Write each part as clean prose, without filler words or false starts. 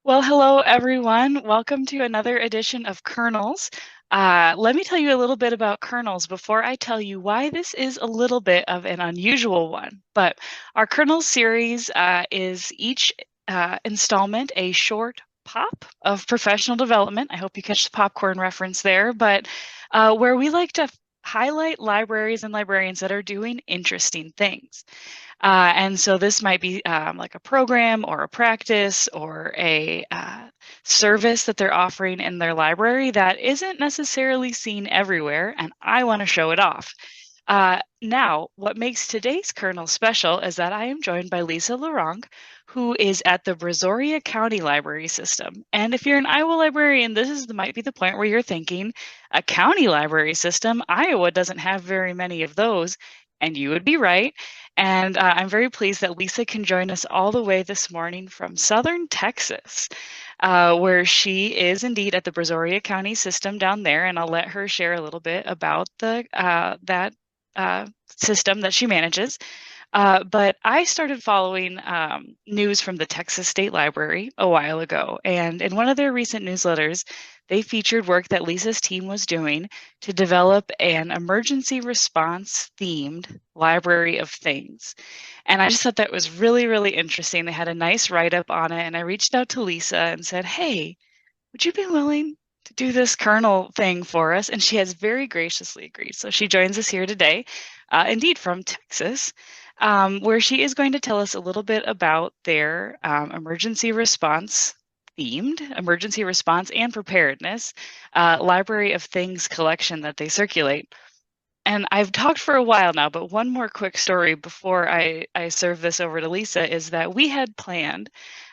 Well, hello everyone. Welcome to another edition of Kernels. Let me tell you a little bit about Kernels before I tell you why this is a little bit of an unusual one. But our Kernels series is each installment a short pop of professional development. I hope you catch the popcorn reference there, but where we like to highlight libraries and librarians that are doing interesting things. And so this might be like a program or a practice or a service that they're offering in their library that isn't necessarily seen everywhere, and I want to show it off. Now, what makes today's kernel special is that I am joined by Lisa Loranc, who is at the Brazoria County Library System. And if you're an Iowa librarian, might be the point where you're thinking, a county library system? Iowa doesn't have very many of those. And you would be right. And I'm very pleased that Lisa can join us all the way this morning from Southern Texas, where she is indeed at the Brazoria County system down there. And I'll let her share a little bit about that system that she manages. But I started following news from the Texas State Library a while ago, and in one of their recent newsletters, they featured work that Lisa's team was doing to develop an emergency response themed library of things. And I just thought that was really, really interesting. They had a nice write up on it, and I reached out to Lisa and said, "Hey, would you be willing to do this kernel thing for us?" And she has very graciously agreed. So she joins us here today, indeed from Texas, where she is going to tell us a little bit about their emergency response and preparedness library of things collection that they circulate. And I've talked for a while now, but one more quick story before I serve this over to Lisa is that we had planned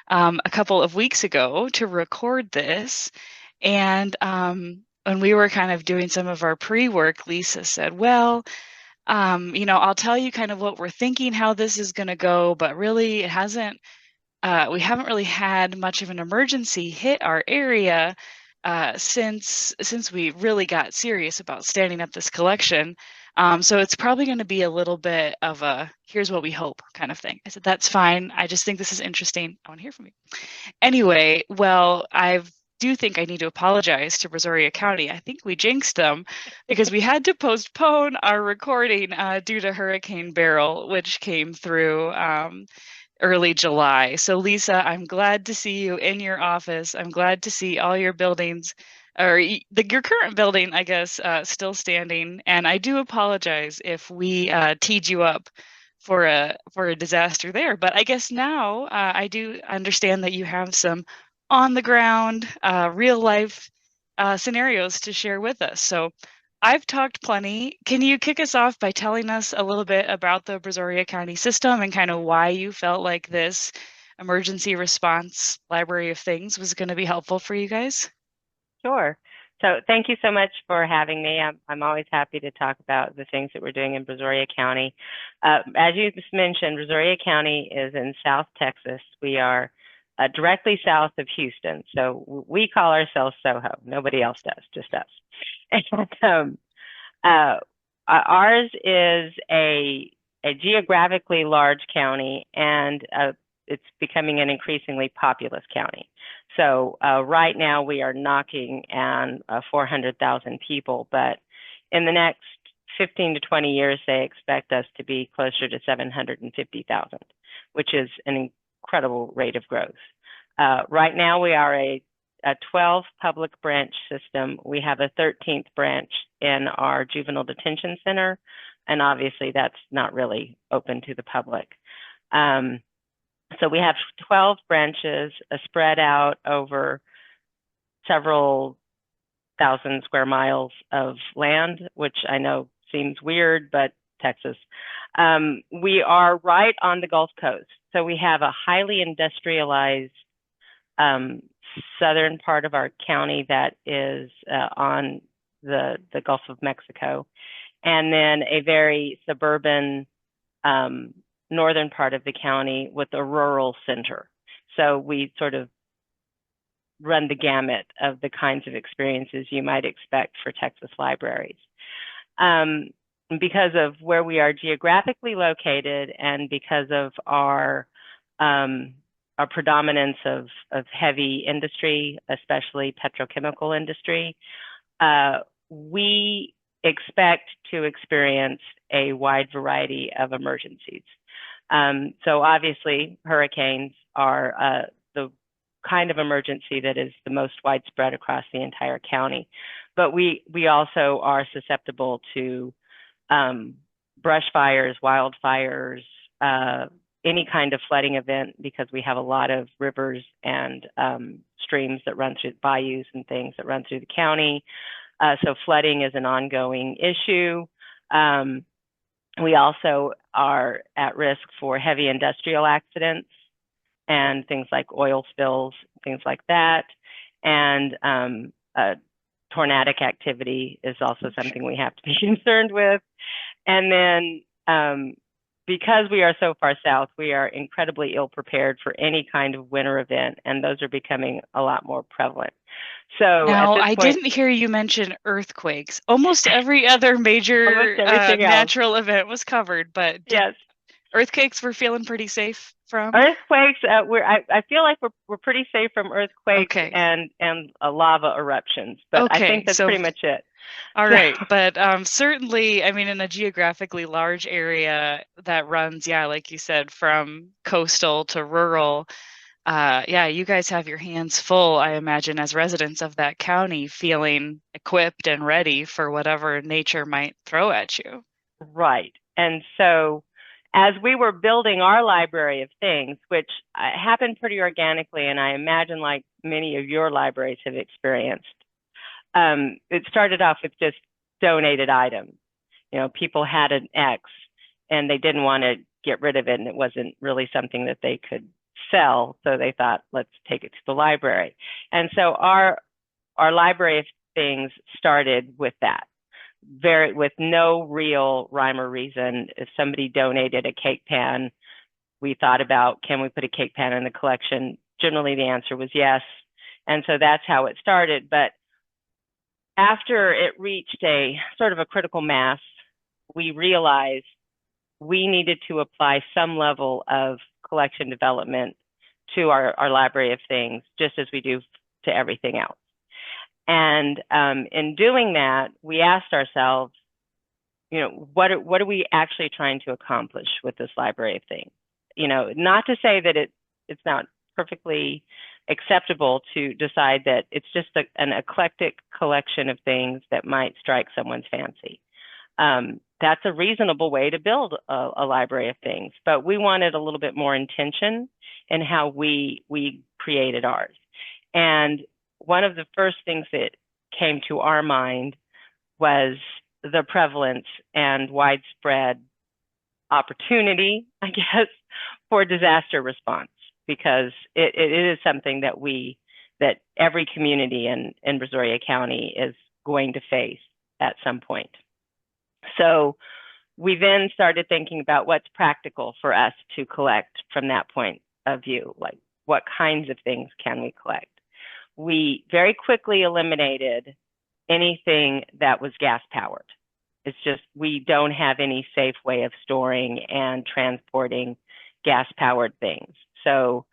a couple of weeks ago to record this. And when we were kind of doing some of our pre-work, Lisa said, well, I'll tell you kind of what we're thinking, how this is going to go, but really we haven't really had much of an emergency hit our area since we really got serious about standing up this collection. So it's probably going to be a little bit of a here's what we hope kind of thing. I said, that's fine. I just think this is interesting. I want to hear from you. Anyway, well, I do think I need to apologize to Brazoria County. I think we jinxed them because we had to postpone our recording due to Hurricane Beryl, which came through early July. So Lisa, I'm glad to see you in your office. I'm glad to see all your buildings, or your current building, I guess, still standing. And I do apologize if we teed you up for a disaster there. But I guess now I do understand that you have some on the ground, real life scenarios to share with us. So I've talked plenty. Can you kick us off by telling us a little bit about the Brazoria County system and kind of why you felt like this emergency response library of things was going to be helpful for you guys? Sure. So thank you so much for having me. I'm always happy to talk about the things that we're doing in Brazoria County. As you just mentioned, Brazoria County is in South Texas. We are directly south of Houston. So we call ourselves Soho. Nobody else does, just us. And ours is a geographically large county, and it's becoming an increasingly populous county. So right now we are knocking on 400,000 people, but in the next 15 to 20 years, they expect us to be closer to 750,000, which is an incredible rate of growth. Right now we are a 12 public branch system. We have a 13th branch in our juvenile detention center, and obviously that's not really open to the public. So we have 12 branches spread out over several thousand square miles of land, which I know seems weird, but Texas. We are right on the Gulf Coast. So we have a highly industrialized southern part of our county that is on the Gulf of Mexico, and then a very suburban northern part of the county with a rural center. So we sort of run the gamut of the kinds of experiences you might expect for Texas libraries. Because of where we are geographically located and because of our a predominance of heavy industry, especially petrochemical industry, we expect to experience a wide variety of emergencies. So obviously, hurricanes are the kind of emergency that is the most widespread across the entire county. But we also are susceptible to brush fires, wildfires, any kind of flooding event, because we have a lot of rivers and streams that run through, bayous and things that run through the county. So flooding is an ongoing issue. We also are at risk for heavy industrial accidents and things like oil spills, things like that. And tornadic activity is also something we have to be concerned with. And then because we are so far south, we are incredibly ill prepared for any kind of winter event, and those are becoming a lot more prevalent. So now, at this I point, didn't hear you mention earthquakes. Almost every other major natural event was covered, but yes, earthquakes we're feeling pretty safe from? Earthquakes, I feel like we're pretty safe from earthquakes and lava eruptions, but I think that's pretty much it. All right, but certainly, I mean, in a geographically large area that runs, yeah, like you said, from coastal to rural, yeah, you guys have your hands full, I imagine, as residents of that county, feeling equipped and ready for whatever nature might throw at you. Right. And so as we were building our library of things, which happened pretty organically, and I imagine like many of your libraries have experienced, it started off with just donated items. You know, people had an X and they didn't want to get rid of it, and it wasn't really something that they could sell. So they thought, let's take it to the library. And so our library of things started with that, with no real rhyme or reason. If somebody donated a cake pan, we thought about, can we put a cake pan in the collection? Generally, the answer was yes. And so that's how it started. But after it reached a sort of a critical mass, we realized we needed to apply some level of collection development to our library of things, just as we do to everything else. And in doing that, we asked ourselves, you know, what are we actually trying to accomplish with this library of things? You know, not to say that it's not perfectly acceptable to decide that it's just an eclectic collection of things that might strike someone's fancy. That's a reasonable way to build a library of things, but we wanted a little bit more intention in how we created ours. And one of the first things that came to our mind was the prevalence and widespread opportunity, I guess, for disaster response, because it is something that every community in Brazoria County is going to face at some point. So we then started thinking about what's practical for us to collect from that point of view, like what kinds of things can we collect? We very quickly eliminated anything that was gas powered. It's just, we don't have any safe way of storing and transporting gas powered things. So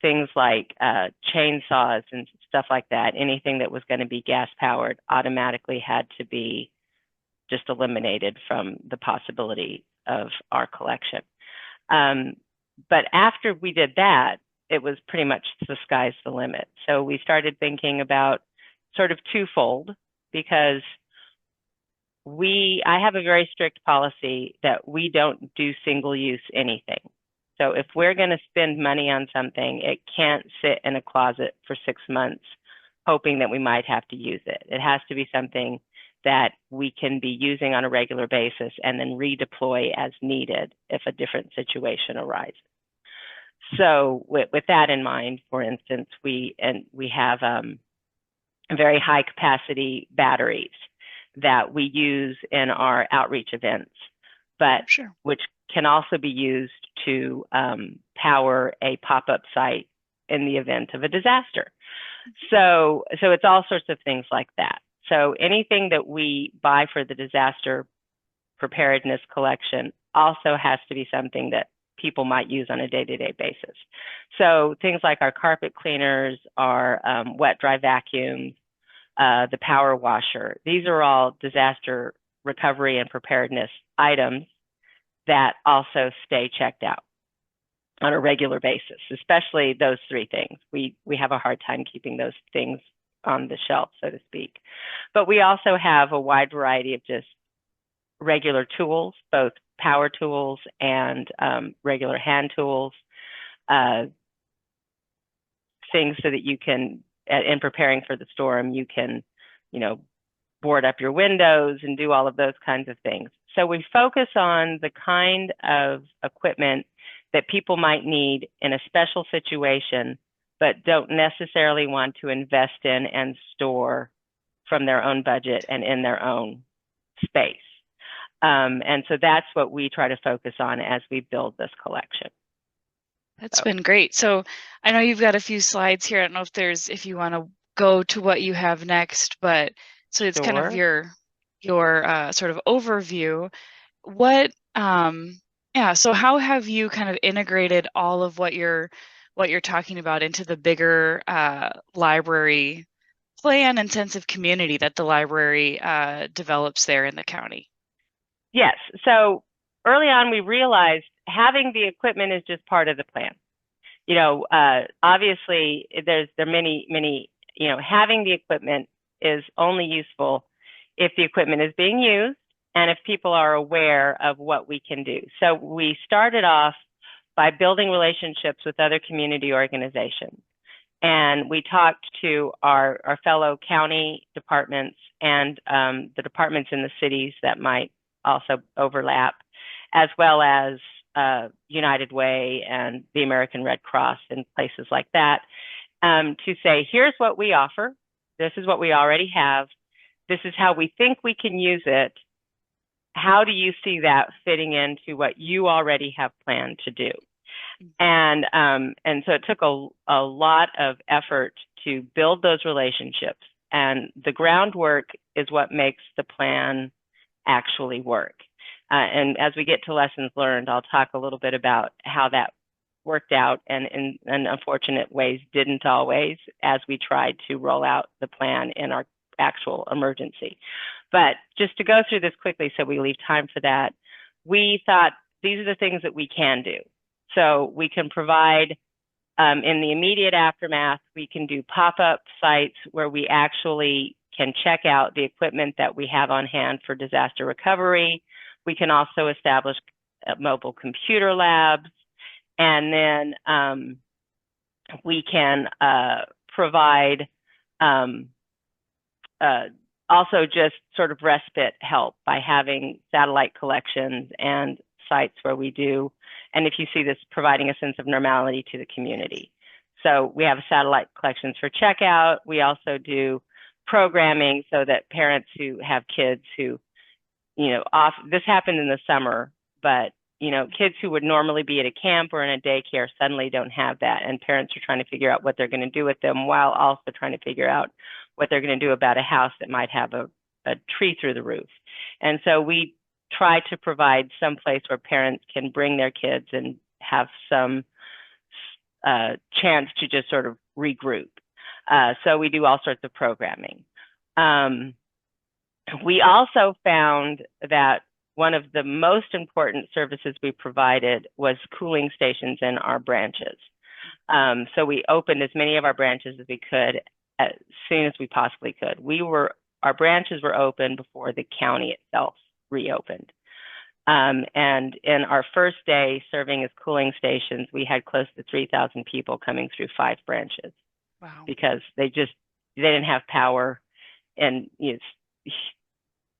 things like chainsaws and stuff like that, anything that was going to be gas powered automatically had to be just eliminated from the possibility of our collection. But after we did that, it was pretty much the sky's the limit. So we started thinking about sort of twofold, because I have a very strict policy that we don't do single use anything. So if we're going to spend money on something, it can't sit in a closet for 6 months hoping that we might have to use it. It has to be something that we can be using on a regular basis and then redeploy as needed if a different situation arises. So with that in mind, for instance, we have very high capacity batteries that we use in our outreach events, but which can also be used to power a pop-up site in the event of a disaster. So it's all sorts of things like that. So anything that we buy for the disaster preparedness collection also has to be something that people might use on a day-to-day basis. So things like our carpet cleaners, our wet dry vacuums, the power washer, these are all disaster recovery and preparedness items that also stay checked out on a regular basis, especially those three things. We have a hard time keeping those things on the shelf, so to speak. But we also have a wide variety of just regular tools, both power tools and regular hand tools, things so that you can, in preparing for the storm, you can, board up your windows and do all of those kinds of things. So we focus on the kind of equipment that people might need in a special situation, but don't necessarily want to invest in and store from their own budget and in their own space. And so that's what we try to focus on as we build this collection. That's been great. So I know you've got a few slides here. I don't know if you want to go to what you have next, but so it's kind of your sort of overview. So how have you kind of integrated all of what you're talking about into the bigger library plan and sense of community that the library develops there in the county? Yes. So early on, we realized having the equipment is just part of the plan. Obviously, there are many, having the equipment is only useful if the equipment is being used and if people are aware of what we can do. So we started off by building relationships with other community organizations. And we talked to our fellow county departments and the departments in the cities that might also overlap, as well as United Way and the American Red Cross and places like that, to say, here's what we offer. This is what we already have. This is how we think we can use it. How do you see that fitting into what you already have planned to do? And so it took a lot of effort to build those relationships. And the groundwork is what makes the plan actually work. And as we get to lessons learned, I'll talk a little bit about how that worked out and in unfortunate ways didn't always as we tried to roll out the plan in our actual emergency. But just to go through this quickly so we leave time for that, we thought these are the things that we can do. So we can provide in the immediate aftermath, we can do pop-up sites where we actually can check out the equipment that we have on hand for disaster recovery. We can also establish mobile computer labs, and then we can provide also just sort of respite help by having satellite collections and sites where we do, and if you see this, providing a sense of normality to the community. So we have satellite collections for checkout. We also do programming so that parents who have kids who, this happened in the summer, but kids who would normally be at a camp or in a daycare suddenly don't have that, and parents are trying to figure out what they're going to do with them while also trying to figure out what they're going to do about a house that might have a tree through the roof. And so we try to provide some place where parents can bring their kids and have some chance to just sort of regroup. So we do all sorts of programming. We also found that one of the most important services we provided was cooling stations in our branches. So we opened as many of our branches as we could as soon as we possibly could. Our branches were open before the county itself reopened. And in our first day serving as cooling stations, we had close to 3,000 people coming through 5 branches. Wow. Because they didn't have power. And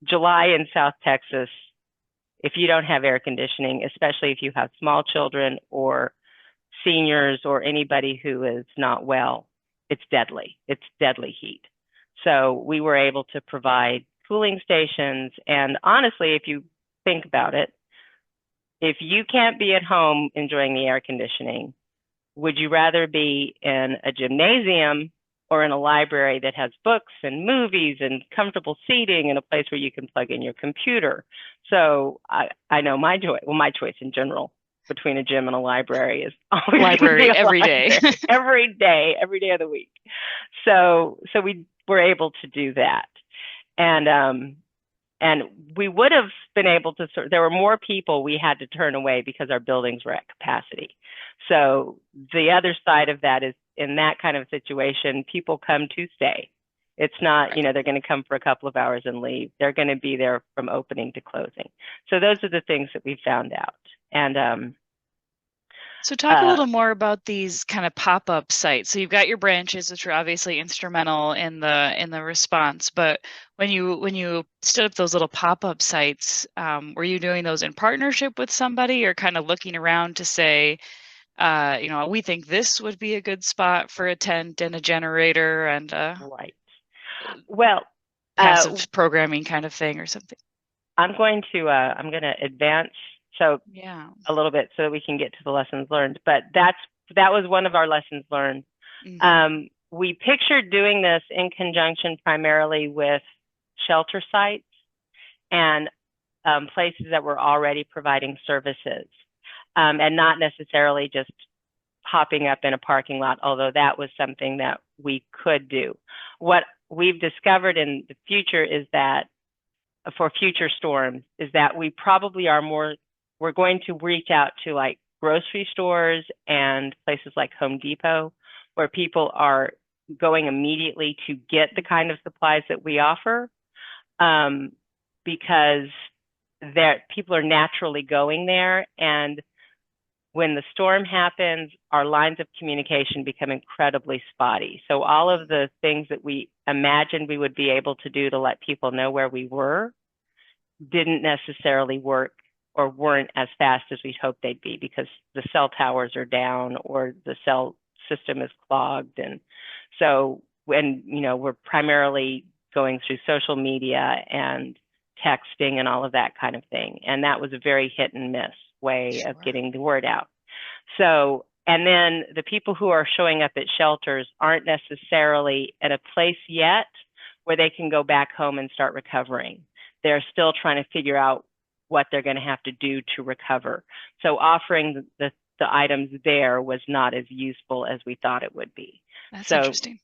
July in South Texas, if you don't have air conditioning, especially if you have small children or seniors or anybody who is not well, it's deadly. It's deadly heat. So we were able to provide cooling stations. And honestly, if you think about it, if you can't be at home enjoying the air conditioning, would you rather be in a gymnasium or in a library that has books and movies and comfortable seating and a place where you can plug in your computer? So I know my choice in general between a gym and a library is always Library every day. every day of the week. So we were able to do that. And we would have been able to there were more people we had to turn away because our buildings were at capacity. So the other side of that is, in that kind of situation, people come to stay. It's not, Right. they're going to come for a couple of hours and leave. They're going to be there from opening to closing. So those are the things that we found out. And so talk a little more about these kind of pop-up sites. So you've got your branches, which are obviously instrumental in the response. But when you stood up those little pop-up sites, were you doing those in partnership with somebody, or kind of looking around to say, we think this would be a good spot for a tent and a generator and right. Well, passive programming kind of thing or something? I'm going to advance a little bit so that we can get to the lessons learned. But that was one of our lessons learned. Mm-hmm. We pictured doing this in conjunction primarily with shelter sites and places that were already providing services, and not necessarily just popping up in a parking lot, although that was something that we could do. What we've discovered in the future is that for future storms is that we probably we're going to reach out to like grocery stores and places like Home Depot, where people are going immediately to get the kind of supplies that we offer, because people are naturally going there. And when the storm happens, our lines of communication become incredibly spotty. So all of the things that we imagined we would be able to do to let people know where we were didn't necessarily work, or weren't as fast as we'd hoped they'd be, because the cell towers are down or the cell system is clogged. And so we're primarily going through social media and texting and all of that kind of thing. And that was a very hit and miss way of getting the word out. So, and then the people who are showing up at shelters aren't necessarily at a place yet where they can go back home and start recovering. They're still trying to figure out what they're going to have to do to recover. So offering the items there was not as useful as we thought it would be. That's interesting.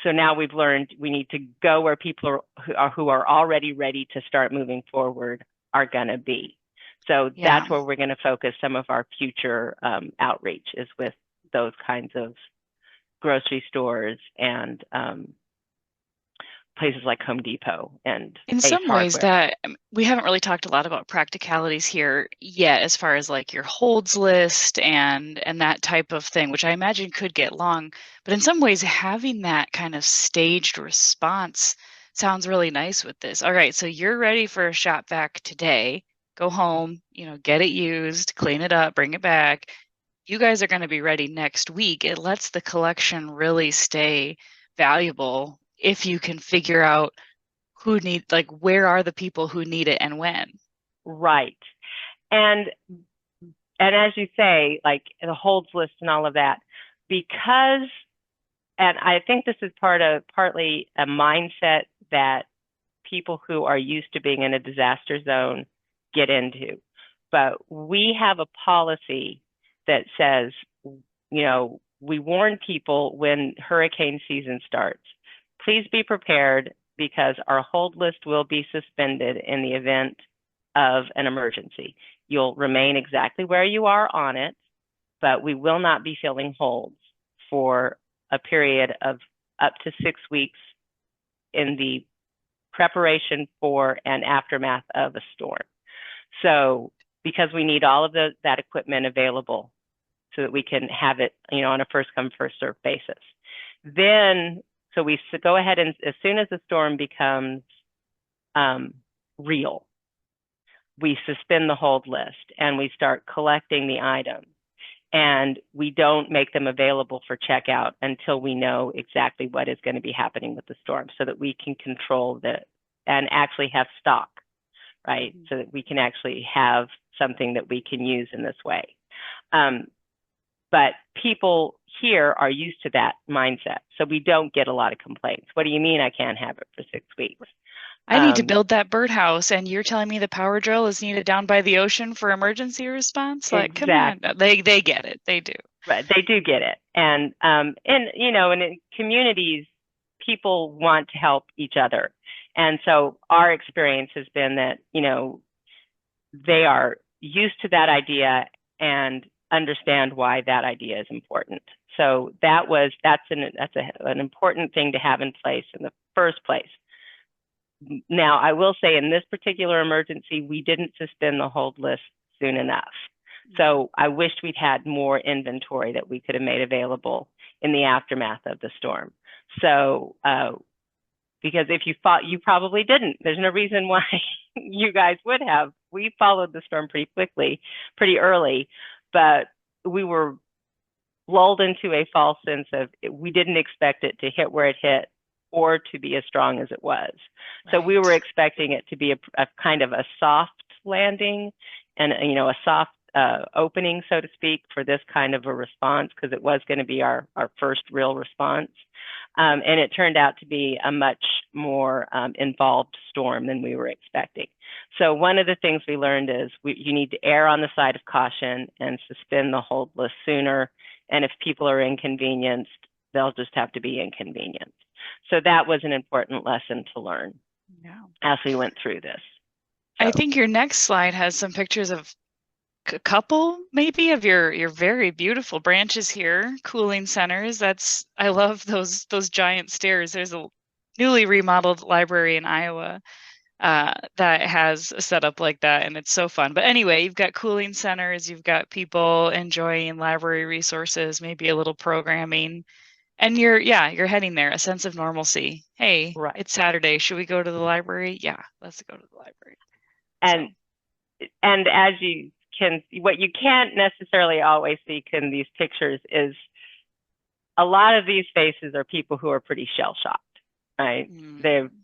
So now we've learned we need to go where people who are already ready to start moving forward are going to be. So that's where we're going to focus some of our future outreach, is with those kinds of grocery stores and places like Home Depot and in some ways that we haven't really talked a lot about practicalities here yet, as far as like your holds list and that type of thing, which I imagine could get long. But in some ways, having that kind of staged response sounds really nice with this. All right, so you're ready for a shop vac today. Go home, get it used, clean it up, bring it back. You guys are going to be ready next week. It lets the collection really stay valuable if you can figure out where are the people who need it and when. Right. And as you say, like the holds list and all of that, because, and I think this is partly a mindset that people who are used to being in a disaster zone get into. But we have a policy that says, we warn people when hurricane season starts, please be prepared, because our hold list will be suspended in the event of an emergency. You'll remain exactly where you are on it, but we will not be filling holds for a period of up to 6 weeks in the preparation for and aftermath of a storm. So because we need all of that equipment available so that we can have it, on a first come, first served basis. Then, so we go ahead and as soon as the storm becomes real, we suspend the hold list and we start collecting the items. And we don't make them available for checkout until we know exactly what is going to be happening with the storm, so that we can control and actually have stock, right? So that we can actually have something that we can use in this way. But people here are used to that mindset, so we don't get a lot of complaints. What do you mean I can't have it for 6 weeks? I need to build that birdhouse, and you're telling me the power drill is needed down by the ocean for emergency response? Like, come on. Exactly. They get it. They do. Right. They do get it. And you know, and in communities, people want to help each other. And so our experience has been that, you know, they are used to that idea and understand why that idea is important. So that's an important thing to have in place in the first place. Now, I will say in this particular emergency, we didn't suspend the hold list soon enough. So I wished we'd had more inventory that we could have made available in the aftermath of the storm. So, because if you thought, you probably didn't. There's no reason why you guys would have. We followed the storm pretty quickly, pretty early, but we were lulled into a false sense of we didn't expect it to hit where it hit or to be as strong as it was. Right. So we were expecting it to be a kind of a soft landing and, you know, a soft opening, so to speak, for this kind of a response, because it was going to be our first real response. And it turned out to be a much more involved storm than we were expecting. So one of the things we learned is you need to err on the side of caution and suspend the hold list sooner. And if people are inconvenienced, they'll just have to be inconvenienced. So that was an important lesson to learn as we went through this. So. I think your next slide has some pictures of a couple maybe of your very beautiful branches here, cooling centers. I love those giant stairs. There's a newly remodeled library in Iowa that has a setup like that, and it's so fun. But anyway, you've got cooling centers, you've got people enjoying library resources, maybe a little programming, and you're heading there, a sense of normalcy. Hey, right. It's Saturday. Should we go to the library? Yeah, let's go to the library. And as you can, what you can't necessarily always see in these pictures is a lot of these faces are people who are pretty shell-shocked. Right.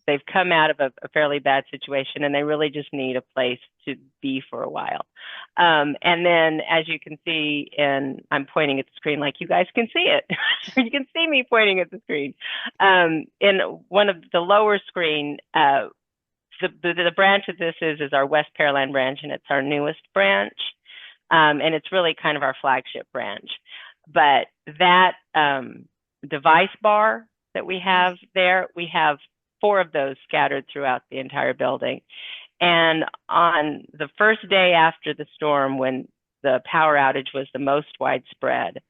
They've come out of a fairly bad situation and they really just need a place to be for a while. And then as you can see, and I'm pointing at the screen like you guys can see it. You can see me pointing at the screen. In one of the lower screen, the branch of this is our West Pearland branch, and it's our newest branch. And it's really kind of our flagship branch. But that device bar that we have there, we have 4 of those scattered throughout the entire building. And on the first day after the storm, when the power outage was the most widespread,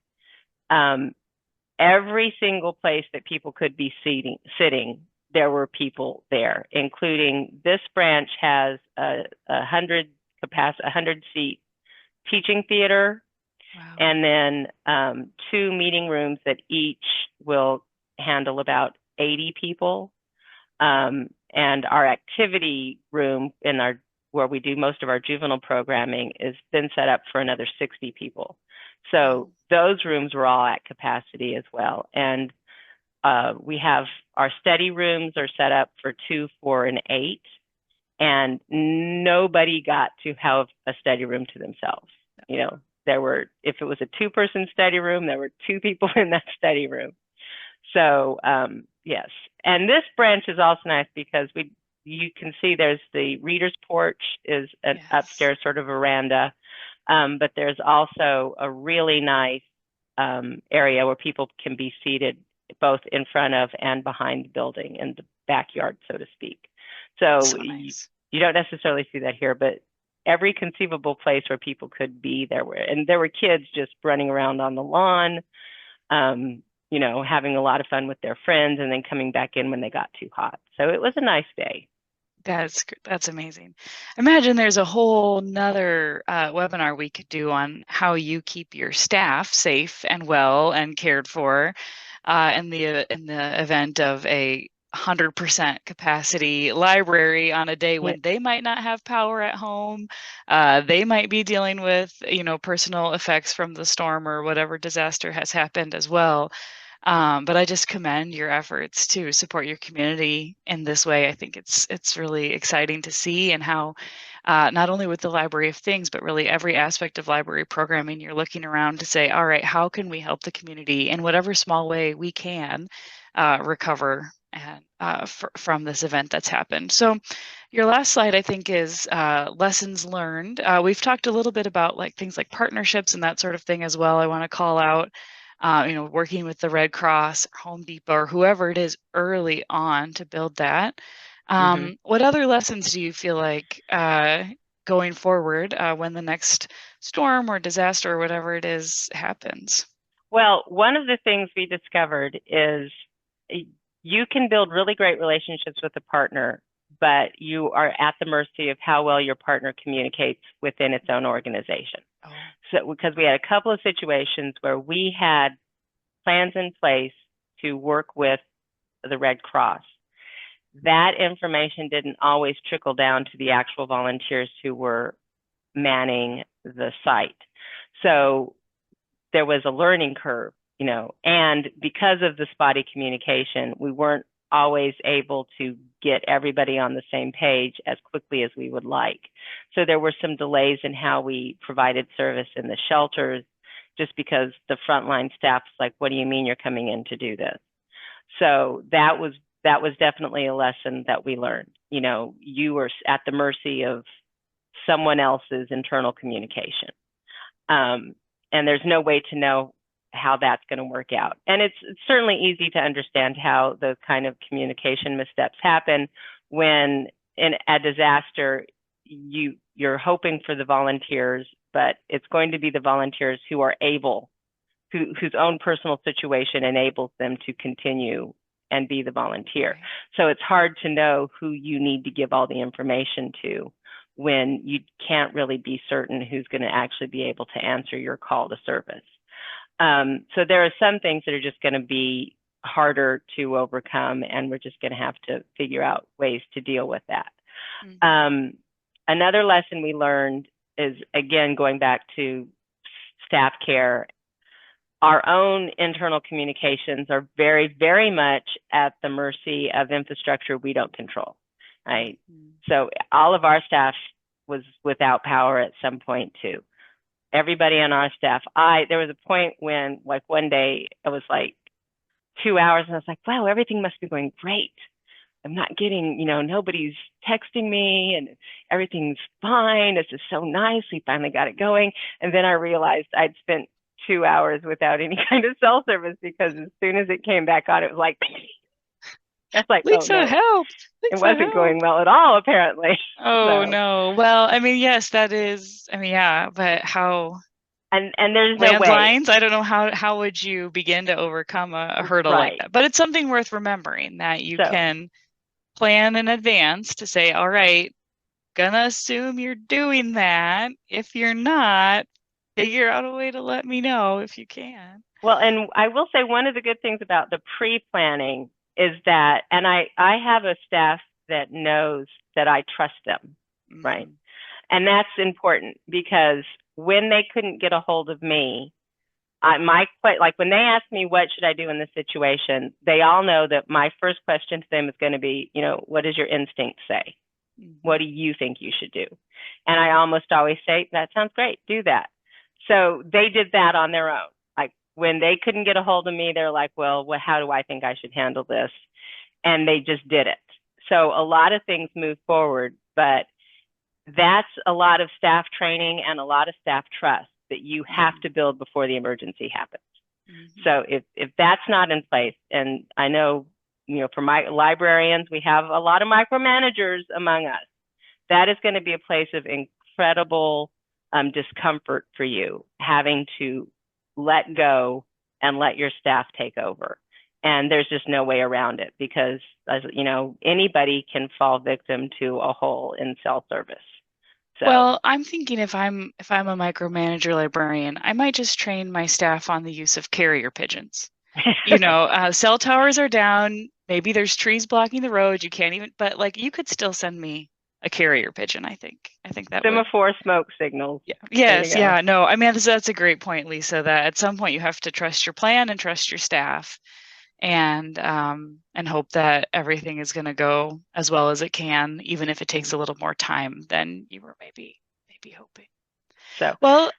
every single place that people could be sitting, there were people there, including this branch has a 100-seat teaching theater. Wow. And then 2 meeting rooms that each will handle about 80 people. And our activity room where we do most of our juvenile programming is been set up for another 60 people. So those rooms were all at capacity as well. And we have our study rooms are set up for 2, 4, and 8. And nobody got to have a study room to themselves. You know, if it was a 2-person study room, there were 2 people in that study room. So yes, and this branch is also nice because you can see there's the reader's porch is an upstairs sort of veranda, but there's also a really nice area where people can be seated both in front of and behind the building in the backyard, so to speak. So nice. You don't necessarily see that here, but every conceivable place where people could be there were kids just running around on the lawn. You know, having a lot of fun with their friends and then coming back in when they got too hot. So it was a nice day. That's amazing. Imagine there's a whole nother webinar we could do on how you keep your staff safe and well and cared for in the event of a 100% capacity library on a day when they might not have power at home. They might be dealing with, you know, personal effects from the storm or whatever disaster has happened as well. But I just commend your efforts to support your community in this way. I think it's really exciting to see, and how not only with the Library of Things, but really every aspect of library programming, you're looking around to say, all right, how can we help the community in whatever small way we can recover and from this event that's happened. So your last slide, I think, is lessons learned. We've talked a little bit about like things like partnerships and that sort of thing as well. I want to call out, working with the Red Cross, Home Depot, or whoever it is early on to build that. What other lessons do you feel like going forward when the next storm or disaster or whatever it is happens? Well, one of the things we discovered is you can build really great relationships with a partner, but you are at the mercy of how well your partner communicates within its own organization. Oh. So, because we had a couple of situations where we had plans in place to work with the Red Cross, that information didn't always trickle down to the actual volunteers who were manning the site. So there was a learning curve, and because of the spotty communication, we weren't always able to get everybody on the same page as quickly as we would like. So there were some delays in how we provided service in the shelters, just because the frontline staff was like, what do you mean you're coming in to do this? So that was definitely a lesson that we learned. You were at the mercy of someone else's internal communication. And there's no way to know how that's going to work out. And it's certainly easy to understand how those kind of communication missteps happen when in a disaster, you're hoping for the volunteers, but it's going to be the volunteers who are able, whose own personal situation enables them to continue and be the volunteer. Right. So it's hard to know who you need to give all the information to when you can't really be certain who's going to actually be able to answer your call to service. So there are some things that are just going to be harder to overcome, and we're just going to have to figure out ways to deal with that. Another lesson we learned is, again, going back to staff care, our own internal communications are very, very much at the mercy of infrastructure we don't control. Right. So all of our staff was without power at some point too. Everybody on our staff, there was a point when, like, one day it was like 2 hours and I was like, wow, everything must be going great. I'm not getting, nobody's texting me and everything's fine. This is so nice. We finally got it going. And then I realized I'd spent 2 hours without any kind of cell service, because as soon as it came back on, it was like, that's like, Lisa, oh no, help! Lisa, it wasn't help. going well at all, apparently. Oh no. Well, yes, that is. Yeah, but how? And there's no way. Landlines. I don't know how would you begin to overcome a hurdle like that. But it's something worth remembering, that you can plan in advance to say, all right, gonna assume you're doing that. If you're not, figure out a way to let me know if you can. Well, and I will say one of the good things about the pre-planning is that, and I have a staff that knows that I trust them, right? And that's important, because when they couldn't get a hold of me, when they ask me what should I do in this situation, they all know that my first question to them is going to be, what does your instinct say? What do you think you should do? And I almost always say, that sounds great, do that. So they did that on their own. Like, when they couldn't get a hold of me, they're like, well, how do I think I should handle this? And they just did it. So a lot of things move forward, but that's a lot of staff training and a lot of staff trust that you have to build before the emergency happens. So if that's not in place, and I know, for my librarians, we have a lot of micromanagers among us, that is going to be a place of incredible discomfort for you, having to let go and let your staff take over. And there's just no way around it, because, as anybody can fall victim to a hole in cell service. So. Well, I'm thinking if I'm a micromanager librarian, I might just train my staff on the use of carrier pigeons. Cell towers are down. Maybe there's trees blocking the road. You can't even, but like, you could still send me a carrier pigeon. I think that semaphore smoke signals. Yeah. Yes. Yeah. No. That's a great point, Lisa. That at some point you have to trust your plan and trust your staff, and hope that everything is going to go as well as it can, even if it takes a little more time than you were maybe hoping. So, well,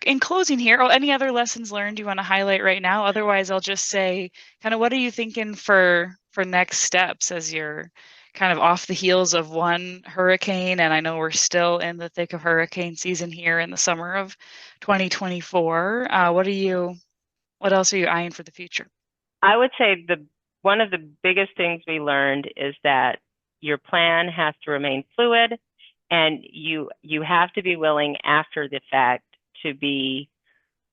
in closing here, any other lessons learned you want to highlight right now? Otherwise, I'll just say, kind of, what are you thinking for for next steps as you're kind of off the heels of one hurricane, and I know we're still in the thick of hurricane season here in the summer of 2024. What else are you eyeing for the future? I would say one of the biggest things we learned is that your plan has to remain fluid, and you have to be willing after the fact to be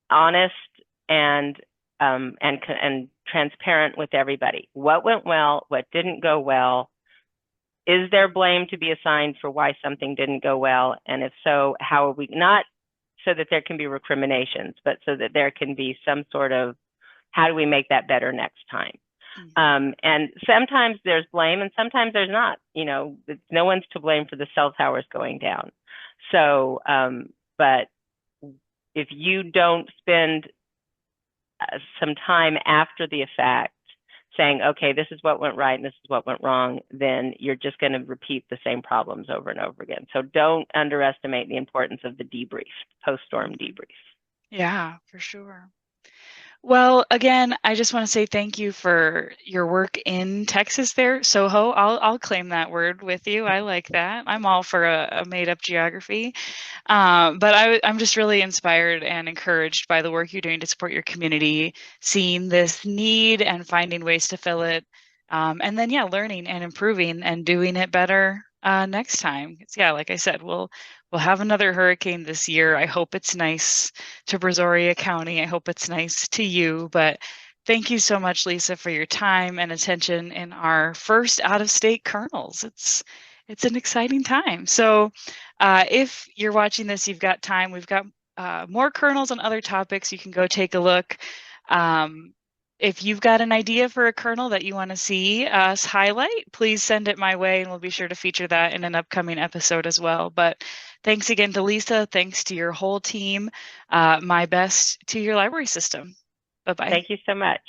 honest and and transparent with everybody. What went well, what didn't go well. Is there blame to be assigned for why something didn't go well? And if so, how are we not so that there can be recriminations, but so that there can be some sort of how do we make that better next time? And sometimes there's blame and sometimes there's not. No one's to blame for the cell towers going down. So, but if you don't spend some time after the effect saying, okay, this is what went right and this is what went wrong, then you're just going to repeat the same problems over and over again. So don't underestimate the importance of the debrief, post-storm debrief. Yeah, for sure. Well, again, I just want to say thank you for your work in Texas there, Soho. I'll claim that word with you. I like that. I'm all for a made-up geography. But I'm just really inspired and encouraged by the work you're doing to support your community, seeing this need and finding ways to fill it. And then, yeah, learning and improving and doing it better next time. Yeah, like I said, we'll have another hurricane this year. I hope it's nice to Brazoria County. I hope it's nice to you. But thank you so much, Lisa, for your time and attention in our first out-of-state kernels. It's an exciting time. So if you're watching this, you've got time. We've got more kernels on other topics. You can go take a look. If you've got an idea for a kernel that you want to see us highlight, please send it my way and we'll be sure to feature that in an upcoming episode as well. But thanks again to Lisa. Thanks to your whole team. My best to your library system. Bye-bye. Thank you so much.